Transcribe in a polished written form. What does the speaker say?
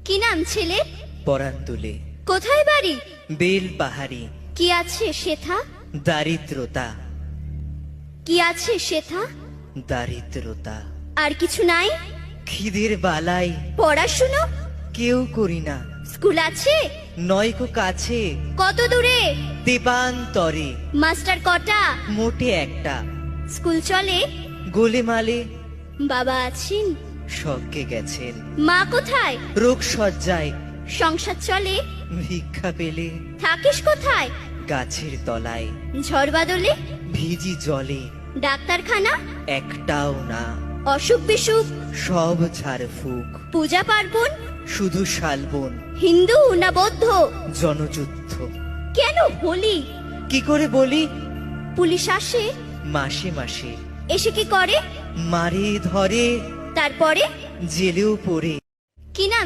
কি নাম ছেলে? পরান তুলে কোথায় বাড়ি? বেল পাহাড়ি। কি আছে সেথা? দারিদ্রতা, কি আছে সেথা? দারিদ্রতা। আর কিছু নাই? খিদের বালাই পড়াশুনো? কেউ করি না, স্কুল আছে? নয়কো কাছে কত দূরে? দেবান্তরে। মাস্টার কটা? মোটে একটা। স্কুল চলে? গোলেমালে বাবা আছেন? স্বর্গে গেছেন। মা কোথায়? রোগ সজ্জায় সংসার চলে? ভিক্ষা পেলে থাকিস কোথায়? গাছের তলায়। ঝড় বাদলে? ভিজি জলে ডাক্তারখানা? একটাও না, অসুখ বিসুখ? সব ঝাড়ফুঁক। পূজা পার্বণ? শুধু শালবন, হিন্দু না বৌদ্ধ? জনযুদ্ধ। কেন হোলি? কি করে বলি? পুলিশ আসে? মাসে মাসে এসে কি করে? মারে ধরে, তারপরে? জেলেও পড়ে। কি নাম